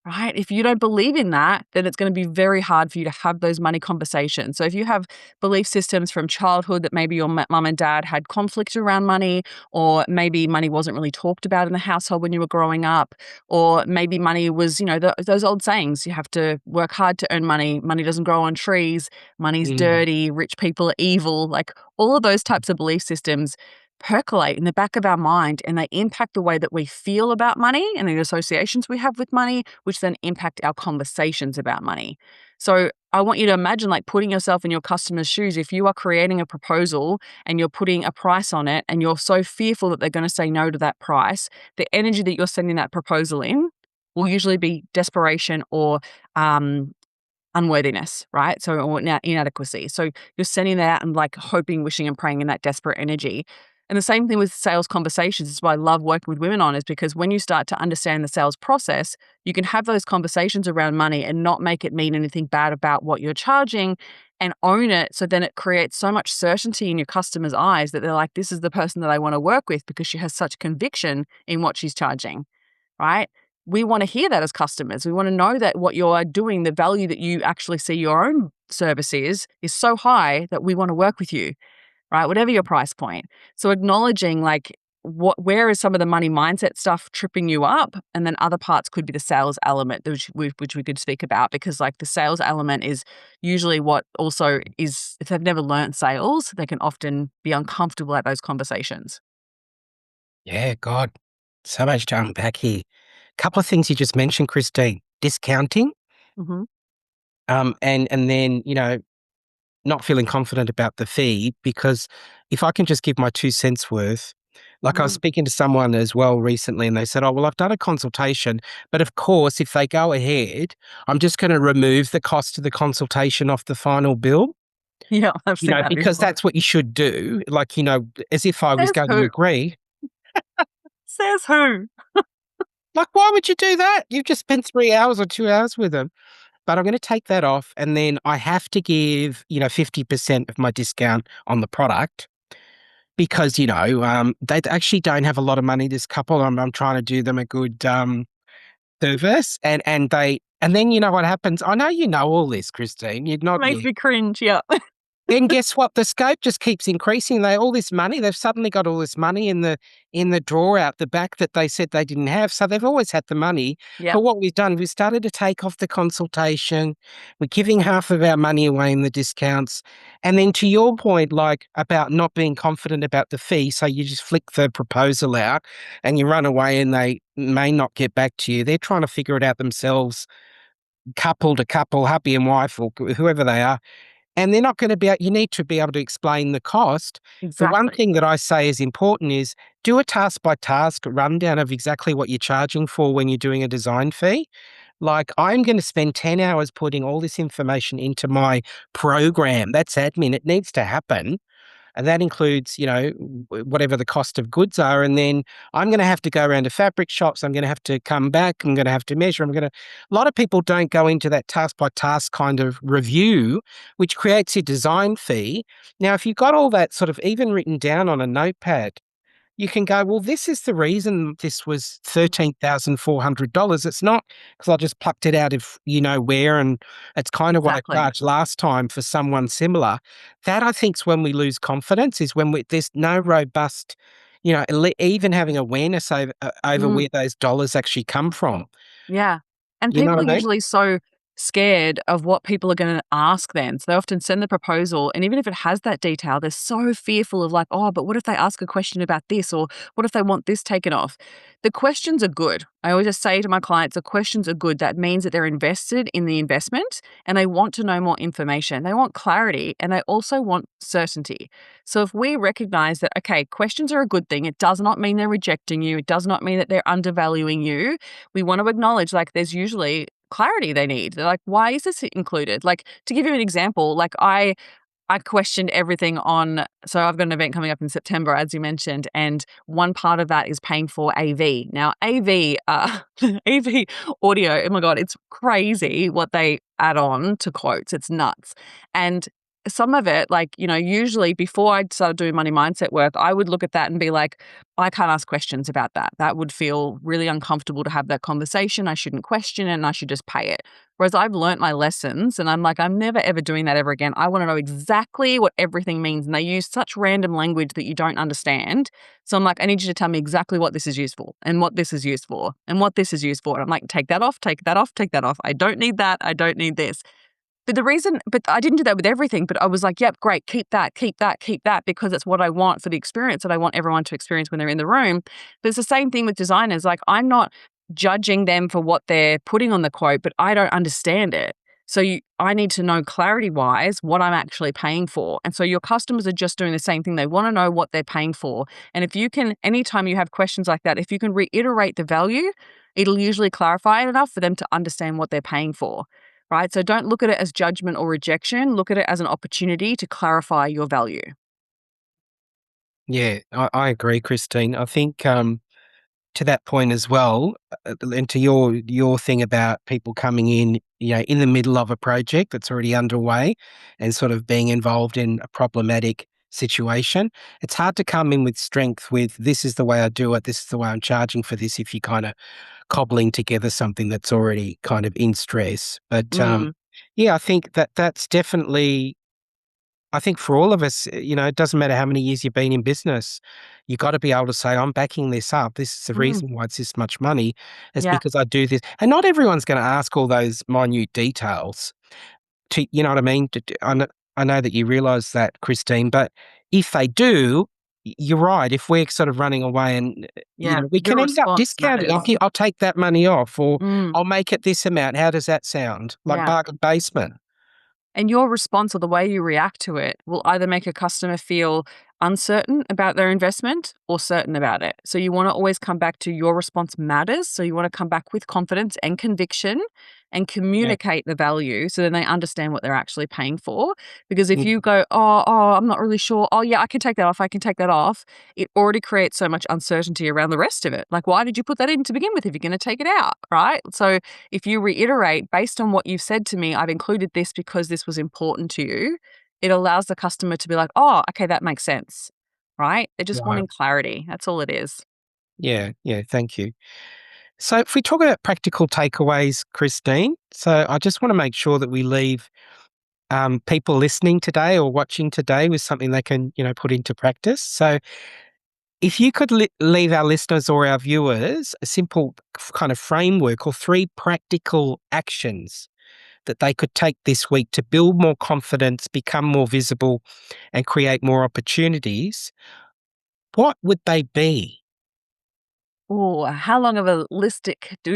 Right? If you don't believe in that, then it's going to be very hard for you to have those money conversations. So if you have belief systems from childhood that maybe your mum and dad had conflict around money, or maybe money wasn't really talked about in the household when you were growing up, or maybe money was, those old sayings, you have to work hard to earn money, money doesn't grow on trees, money's Mm. dirty, rich people are evil, like all of those types of belief systems percolate in the back of our mind, and they impact the way that we feel about money and the associations we have with money, which then impact our conversations about money. So I want you to imagine, like, putting yourself in your customer's shoes. If you are creating a proposal and you're putting a price on it and you're so fearful that they're going to say no to that price, the energy that you're sending that proposal in will usually be desperation or unworthiness, right? So, or inadequacy. So you're sending that out and like hoping, wishing, and praying in that desperate energy. And the same thing with sales conversations. This is what I love working with women on, is because when you start to understand the sales process, you can have those conversations around money and not make it mean anything bad about what you're charging, and own it. So then it creates so much certainty in your customer's eyes that they're like, this is the person that I want to work with because she has such conviction in what she's charging, right? We want to hear that as customers. We want to know that what you're doing, the value that you actually see your own service is so high that we want to work with you, right? Whatever your price point. So acknowledging, like, where is some of the money mindset stuff tripping you up? And then other parts could be the sales element, which we could speak about, because like the sales element is usually what also is, if they've never learned sales, they can often be uncomfortable at those conversations. Yeah, God, so much to unpack here. Couple of things you just mentioned, Christine. Discounting, Hmm. and then, not feeling confident about the fee, because if I can just give my 2 cents worth, like I was Mm. speaking to someone as well recently and they said, oh, well, I've done a consultation, but of course, if they go ahead, I'm just going to remove the cost of the consultation off the final bill, Yeah, I've seen that because before. that's what you should do. Like, as if I was Says going to who? agree. Says who? Like, why would you do that? You've just spent 3 hours or 2 hours with them. But I'm going to take that off. And then I have to give, 50% of my discount on the product because, they actually don't have a lot of money, this couple. I'm trying to do them a good service. And then you know what happens? I know you know all this, Christine. You're not Makes yet. me cringe. Yeah. Then guess what? The scope just keeps increasing. All this money. They've suddenly got all this money in the drawer out the back that they said they didn't have. So they've always had the money. Yep. But what we've done, we've started to take off the consultation. We're giving half of our money away in the discounts. And then to your point, like about not being confident about the fee, so you just flick the proposal out and you run away and they may not get back to you. They're trying to figure it out themselves, couple to couple, hubby and wife or whoever they are, and they're not going to you need to be able to explain the cost. The one Exactly. thing that I say is important is do a task by task rundown of exactly what you're charging for when you're doing a design fee. Like, I'm going to spend 10 hours putting all this information into my program. That's admin. It needs to happen. And that includes, whatever the cost of goods are. And then I'm going to have to go around to fabric shops. I'm going to have to come back. I'm going to have to measure. A lot of people don't go into that task by task kind of review, which creates a design fee. Now, if you've got all that sort of even written down on a notepad, you can go, well, this is the reason this was $13,400. It's not because I just plucked it out of where, and it's kind of what I Exactly. charged last time for someone similar. That I think is when we lose confidence, is when there's no robust, even having awareness over Mm. where those dollars actually come from. Yeah. And You know people what are I mean? usually so scared of what people are going to ask then. So they often send the proposal. And even if it has that detail, they're so fearful of like, oh, but what if they ask a question about this? Or what if they want this taken off? The questions are good. I always just say to my clients, the questions are good. That means that they're invested in the investment and they want to know more information. They want clarity and they also want certainty. So if we recognize that, okay, questions are a good thing, it does not mean they're rejecting you. It does not mean that they're undervaluing you. We want to acknowledge like there's usually clarity they need. They're like, why is this included? Like, to give you an example, like I questioned everything on, so I've got an event coming up in September, as you mentioned, and one part of that is paying for AV. Now, AV, AV audio, oh my God, it's crazy what they add on to quotes. It's nuts. And some of it, like, usually before I started doing money mindset work, I would look at that and be like, I can't ask questions about that. That would feel really uncomfortable to have that conversation. I shouldn't question it and I should just pay it. Whereas I've learnt my lessons and I'm like, I'm never ever doing that ever again. I want to know exactly what everything means. And they use such random language that you don't understand. So I'm like, I need you to tell me exactly what this is used for and what this is used for and what this is used for. And I'm like, take that off, take that off, take that off. I don't need that. I don't need this. But I didn't do that with everything, but I was like, yep, great, keep that, keep that, keep that, because it's what I want for the experience that I want everyone to experience when they're in the room. But it's the same thing with designers. Like, I'm not judging them for what they're putting on the quote, but I don't understand it. So I need to know clarity wise what I'm actually paying for. And so your customers are just doing the same thing. They want to know what they're paying for. And if you can, anytime you have questions like that, if you can reiterate the value, it'll usually clarify it enough for them to understand what they're paying for. Right? So don't look at it as judgment or rejection. Look at it as an opportunity to clarify your value. Yeah, I agree, Christine. I think to that point as well, and to your thing about people coming in, in the middle of a project that's already underway and sort of being involved in a problematic situation, it's hard to come in with strength with this is the way I do it, this is the way I'm charging for this if you're kind of cobbling together something that's already kind of in stress. But Mm, yeah, I think that's definitely, I think for all of us, it doesn't matter how many years you've been in business, you got to be able to say, I'm backing this up. This is the mm, reason why it's this much money. It's yeah, because I do this. And not everyone's going to ask all those minute details you know what I mean? I know that you realize that, Christine, but if they do, you're right. If we're sort of running away and, yeah. we Your can end up response discounting. matters. I'll take that money off or Mm, I'll make it this amount. How does that sound? Like yeah. bargain basement. And your response or the way you react to it will either make a customer feel uncertain about their investment or certain about it. So you want to always come back to your response matters. So you want to come back with confidence and conviction and Yeah. communicate the value so then they understand what they're actually paying for. Because if Mm, you go, oh, I'm not really sure. Oh, yeah, I can take that off. I can take that off. It already creates so much uncertainty around the rest of it. Like, why did you put that in to begin with if you're going to take it out? Right. So if you reiterate based on what you've said to me, I've included this because this was important to you, it allows the customer to be like, oh, okay, that makes sense. Right. They're just right. wanting clarity. That's all it is. Yeah. Yeah. Thank you. So, if we talk about practical takeaways, Christine, so I just want to make sure that we leave people listening today or watching today with something they can, put into practice. So, if you could leave our listeners or our viewers a simple kind of framework or three practical actions that they could take this week to build more confidence, become more visible, and create more opportunities, what would they be? Oh, how long of a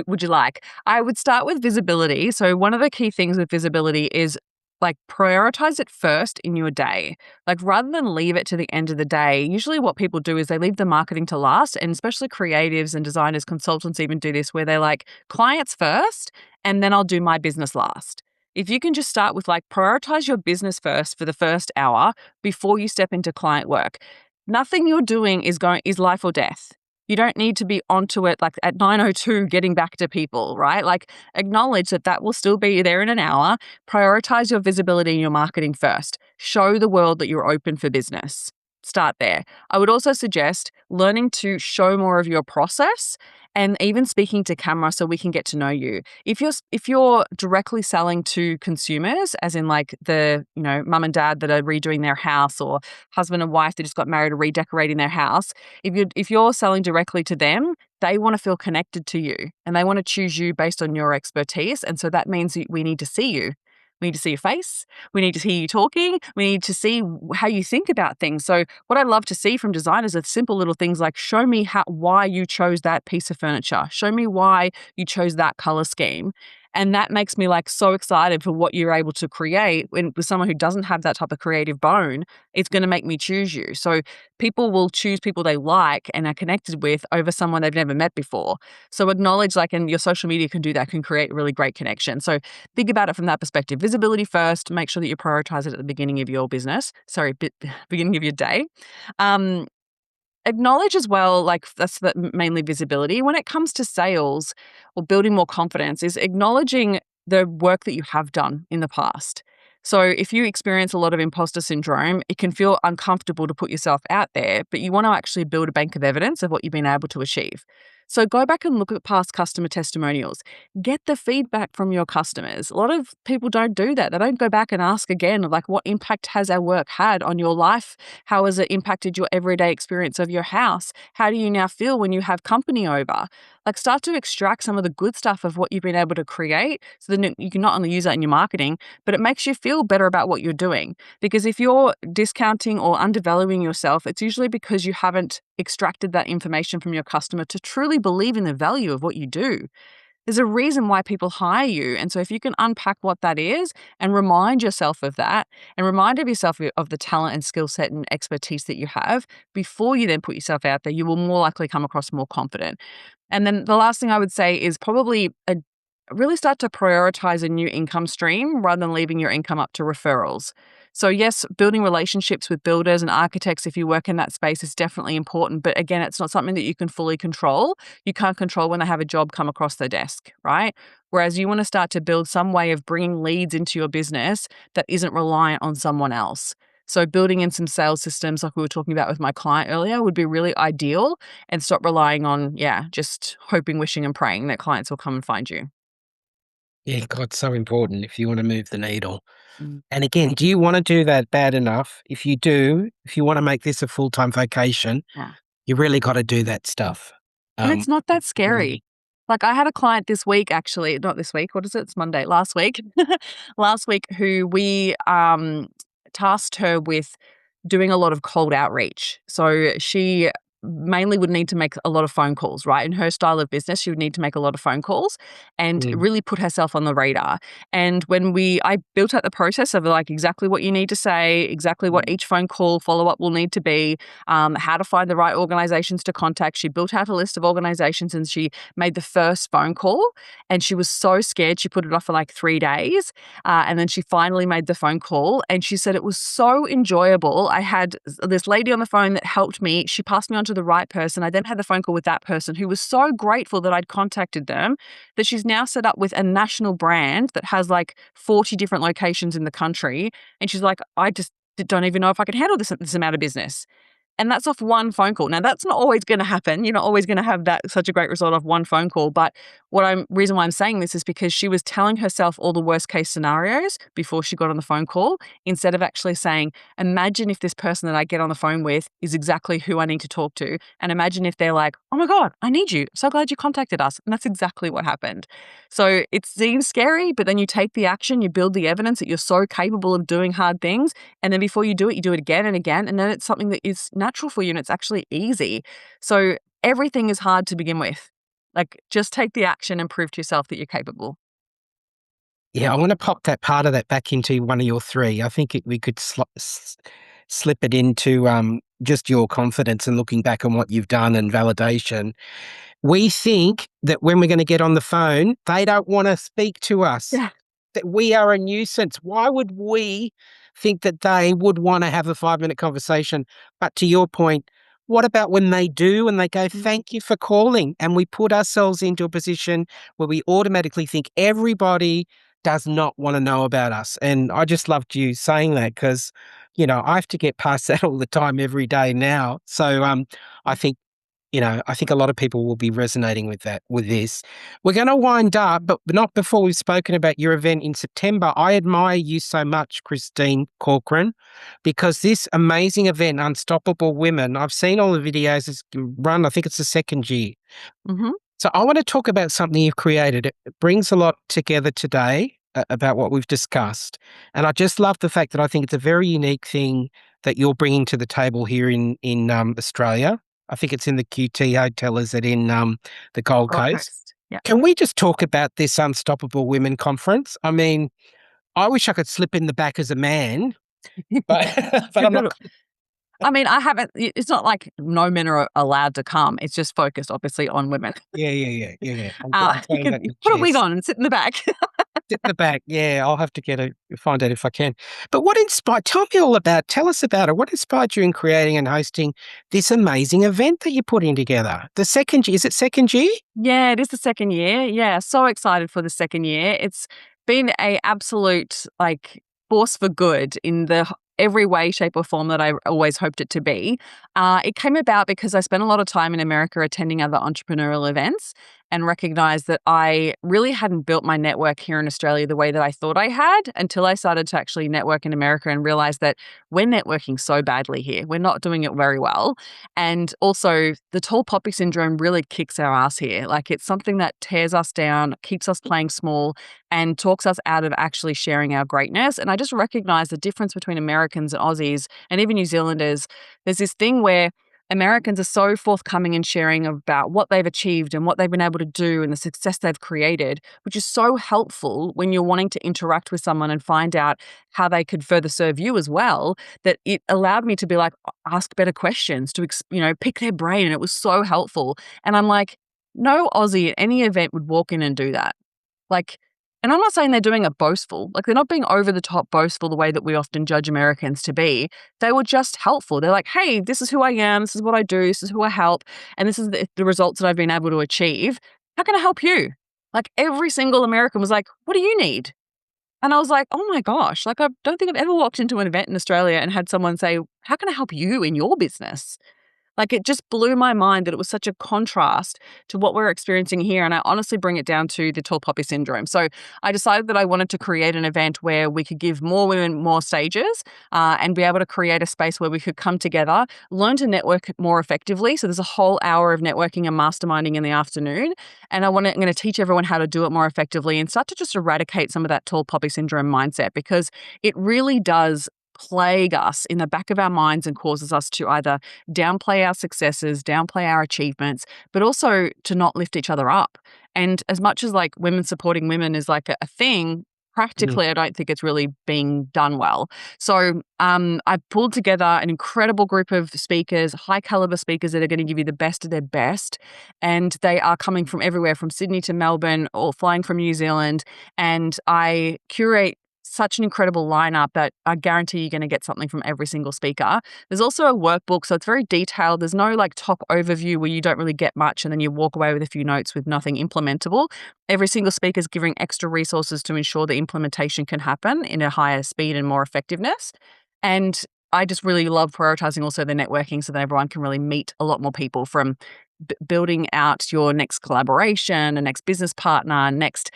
would you like? I would start with visibility. So, one of the key things with visibility is like prioritize it first in your day. Like, rather than leave it to the end of the day, usually what people do is they leave the marketing to last. And especially creatives and designers, consultants even do this where they're like, clients first, and then I'll do my business last. If you can just start with like prioritize your business first for the first hour before you step into client work. Nothing you're doing is life or death. You don't need to be onto it like at 9:02 getting back to people, right? Like acknowledge that that will still be there in an hour. Prioritize your visibility and your marketing first. Show the world that you're open for business. Start there. I would also suggest learning to show more of your process and even speaking to camera so we can get to know you. If you're directly selling to consumers, as in like the, mum and dad that are redoing their house or husband and wife that just got married or redecorating their house, if you're selling directly to them, they want to feel connected to you and they want to choose you based on your expertise. And so that means we need to see you. We need to see your face. We need to hear you talking. We need to see how you think about things. So what I love to see from designers are simple little things like show me why you chose that piece of furniture. Show me why you chose that color scheme. And that makes me like so excited for what you're able to create with someone who doesn't have that type of creative bone. It's going to make me choose you. So people will choose people they like and are connected with over someone they've never met before. So acknowledge and your social media can do that, can create really great connection. So think about it from that perspective. Visibility first, make sure that you prioritize it at the beginning of your business. Sorry, beginning of your day. Um, Acknowledge as well, like mainly visibility. When it comes to sales or building more confidence, is acknowledging the work that you have done in the past. So if you experience a lot of imposter syndrome, it can feel uncomfortable to put yourself out there, but you want to actually build a bank of evidence of what you've been able to achieve. So go back and look at past customer testimonials. Get the feedback from your customers. A lot of people don't do that. They don't go back and ask again, like, what impact has our work had on your life? How has it impacted your everyday experience of your house? How do you now feel when you have company over? Like, start to extract some of the good stuff of what you've been able to create so then you can not only use that in your marketing, but it makes you feel better about what you're doing. Because if you're discounting or undervaluing yourself, it's usually because you haven't extracted that information from your customer to truly believe in the value of what you do. There's a reason why people hire you. And so if you can unpack what that is and remind yourself of that and remind of yourself of the talent and skill set and expertise that you have before you then put yourself out there, you will more likely come across more confident. And then the last thing I would say is probably really start to prioritize a new income stream rather than leaving your income up to referrals. So yes, building relationships with builders and architects if you work in that space is definitely important. But again, it's not something that you can fully control. You can't control when they have a job come across their desk, right? Whereas you want to start to build some way of bringing leads into your business that isn't reliant on someone else. So building in some sales systems like we were talking about with my client earlier would be really ideal, and stop relying on, just hoping, wishing and praying that clients will come and find you. Yeah, God, so important if you want to move the needle. Mm, And again, do you want to do that bad enough? If you do, if you want to make this a full-time vocation, yeah. you really got to do that stuff. And Um, it's not that really. scary. Like, I had a client this week, actually, not this week, what is it? It's Monday, last week. Last week, who we tasked her with doing a lot of cold outreach. So she mainly would need to make a lot of phone calls, right? In her style of business, she would need to make a lot of phone calls and Mm. really put herself on the radar. And I built out the process of like exactly what you need to say, exactly what each phone call follow up will need to be, how to find the right organizations to contact. She built out a list of organizations and she made the first phone call. And she was so scared, she put it off for like 3 days. And then she finally made the phone call and she said it was so enjoyable. I had this lady on the phone that helped me. She passed me on to the right person. I then had the phone call with that person who was so grateful that I'd contacted them that she's now set up with a national brand that has like 40 different locations in the country. And she's like, I just don't even know if I can handle this amount of business. And that's off one phone call. Now, that's not always going to happen. You're not always going to have that such a great result off one phone call. But reason why I'm saying this is because she was telling herself all the worst case scenarios before she got on the phone call, instead of actually saying, imagine if this person that I get on the phone with is exactly who I need to talk to. And imagine if they're like, oh my God, I need you. So glad you contacted us. And that's exactly what happened. So it seems scary, but then you take the action, you build the evidence that you're so capable of doing hard things. And then before you do it again and again. And then it's something that is natural for you and it's actually easy. So everything is hard to begin with. Like, just take the action and prove to yourself that you're capable. Yeah, I want to pop that part of that back into one of your three. I think we could slip it into just your confidence and looking back on what you've done and validation. We think that when we're going to get on the phone, they don't want to speak to us, Yeah. that we are a nuisance. Why would we think that they would want to have a 5-minute conversation? But to your point, what about when they do and they go, thank you for calling? And we put ourselves into a position where we automatically think everybody does not want to know about us. And I just loved you saying that because, I have to get past that all the time every day now. So I think I think a lot of people will be resonating with this. We're going to wind up, but not before we've spoken about your event in September. I admire you so much, Christine Corcoran, because this amazing event, Unstoppable Women, I've seen all the videos. It's run, I think it's the second year. Mm-hmm. So I want to talk about something you've created. It brings a lot together today about what we've discussed. And I just love the fact that I think it's a very unique thing that you're bringing to the table here in Australia. I think it's in the QT Hotel, is it in the Gold Gold Coast? Coast. Yeah. Can we just talk about this Unstoppable Women conference? I mean, I wish I could slip in the back as a man, but but I'm not. I mean, I haven't, it's not like no men are allowed to come. It's just focused, obviously, on women. Yeah. I'm You saying can that in put a wig jest. on and sit in the back. Sit in the back. Yeah, I'll have to find out if I can. But tell us about it. What inspired you in creating and hosting this amazing event that you're putting together? Is it second year? Yeah, it is the second year. Yeah, so excited for the second year. It's been a absolute like force for good in every way, shape, or form that I always hoped it to be. It came about because I spent a lot of time in America attending other entrepreneurial events and recognized that I really hadn't built my network here in Australia the way that I thought I had until I started to actually network in America and realized that we're networking so badly here. We're not doing it very well. And also, the tall poppy syndrome really kicks our ass here. Like, it's something that tears us down, keeps us playing small, and talks us out of actually sharing our greatness. And I just recognize the difference between Americans and Aussies and even New Zealanders. There's this thing where Americans are so forthcoming in sharing about what they've achieved and what they've been able to do and the success they've created, which is so helpful when you're wanting to interact with someone and find out how they could further serve you as well, that it allowed me to be like, ask better questions, to, pick their brain. And it was so helpful. And I'm like, no Aussie at any event would walk in and do that. Like, and I'm not saying they're doing it boastful. Like, they're not being over the top boastful the way that we often judge Americans to be. They were just helpful. They're like, hey, this is who I am. This is what I do. This is who I help. And this is the results that I've been able to achieve. How can I help you? Like, every single American was like, what do you need? And I was like, oh my gosh, like, I don't think I've ever walked into an event in Australia and had someone say, how can I help you in your business? Like, it just blew my mind that it was such a contrast to what we're experiencing here. And I honestly bring it down to the tall poppy syndrome. So I decided that I wanted to create an event where we could give more women more stages and be able to create a space where we could come together, learn to network more effectively. So there's a whole hour of networking and masterminding in the afternoon. And I'm going to teach everyone how to do it more effectively and start to just eradicate some of that tall poppy syndrome mindset, because it really does plague us in the back of our minds and causes us to either downplay our successes, downplay our achievements, but also to not lift each other up. And as much as like women supporting women is like a thing, Mm. practically, I don't think it's really being done well. So I've pulled together an incredible group of speakers, high caliber speakers that are going to give you the best of their best. And they are coming from everywhere, from Sydney to Melbourne, or flying from New Zealand. And I curate such an incredible lineup that I guarantee you're going to get something from every single speaker. There's also a workbook, so it's very detailed. There's no like top overview where you don't really get much and then you walk away with a few notes with nothing implementable. Every single speaker is giving extra resources to ensure the implementation can happen in a higher speed and more effectiveness. And I just really love prioritizing also the networking so that everyone can really meet a lot more people, from building out your next collaboration, a next business partner, next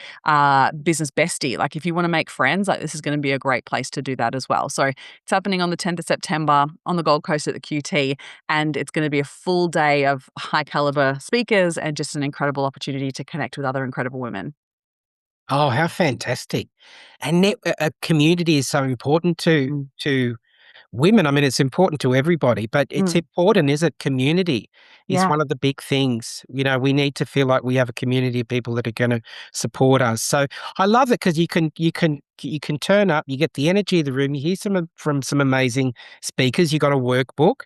business bestie. Like if you want to make friends, like this is going to be a great place to do that as well. So it's happening on the 10th of September on the Gold Coast at the QT, and it's going to be a full day of high caliber speakers and just an incredible opportunity to connect with other incredible women. Oh, how fantastic. And a community is so important Mm. to women. I mean, it's important to everybody, but it's Mm. important, is it? Community is Yeah. one of the big things. You know, we need to feel like we have a community of people that are going to support us. So I love it because you can turn up, you get the energy of the room, you hear from some amazing speakers. You got a workbook.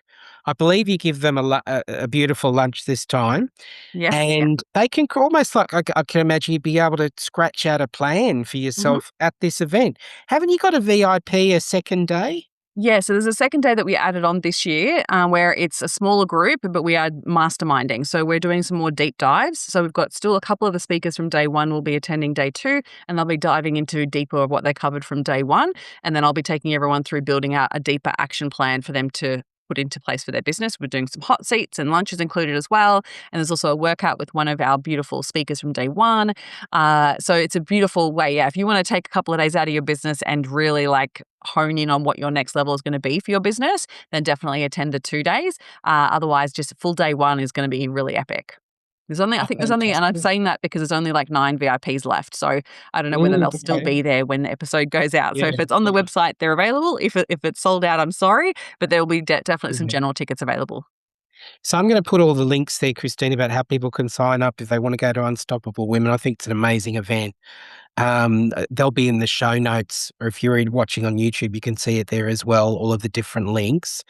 I believe you give them a beautiful lunch this time, Yes. Yeah. and they can almost like I can imagine you'd be able to scratch out a plan for Mhm. yourself at this event. Haven't you got a VIP a second day? Yeah, so there's a second day that we added on this year, where it's a smaller group, but we are masterminding. So we're doing some more deep dives. So we've got still a couple of the speakers from day one will be attending day two, and they'll be diving into deeper of what they covered from day one. And then I'll be taking everyone through building out a deeper action plan for them to put into place for their business. We're doing some hot seats and lunches included as well. And there's also a workout with one of our beautiful speakers from day one. So it's a beautiful way. Yeah, if you want to take a couple of days out of your business and really like hone in on what your next level is going to be for your business, then definitely attend the 2 days. Otherwise, just full day one is going to be really epic. I Oh, think there's only, and I'm fantastic. saying that because there's only like 9 VIPs left. So I don't know whether Mm, they'll still okay. be there when the episode goes out. So Yeah, if it's on the yeah, website, they're available. If it's sold out, I'm sorry, but there will be definitely some yeah. general tickets available. So I'm going to put all the links there, Christine, about how people can sign up if they want to go to Unstoppable Women. I think it's an amazing event. They'll be in the show notes, or if you're watching on YouTube, you can see it there as well, all of the different links.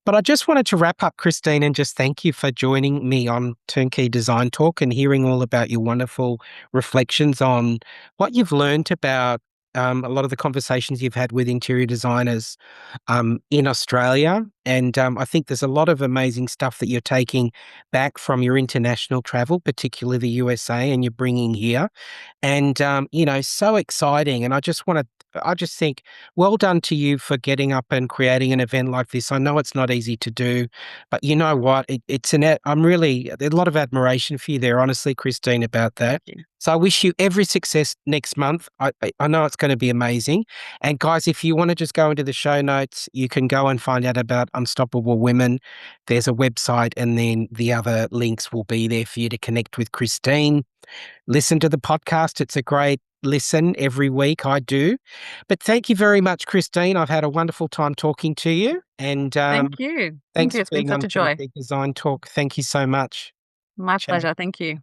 But I just wanted to wrap up, Christine, and just thank you for joining me on Turnkey Design Talk and hearing all about your wonderful reflections on what you've learned about a lot of the conversations you've had with interior designers in Australia. And I think there's a lot of amazing stuff that you're taking back from your international travel, particularly the USA, and you're bringing here. And, so exciting. And I just think, well done to you for getting up and creating an event like this. I know it's not easy to do, but you know what? There's a lot of admiration for you there, honestly, Christine, about that. Thank you. So I wish you every success next month. I know it's going to be amazing. And guys, if you want to just go into the show notes, you can go and find out about Unstoppable Women. There's a website, and then the other links will be there for you to connect with Christine. Listen to the podcast. It's a great listen every week. I do. But thank you very much, Christine. I've had a wonderful time talking to you. And Thank you. Thank thanks you. for It's been being such on a joy. Turnkey Design Talk. Thank you so much. My Ciao. pleasure. Thank you.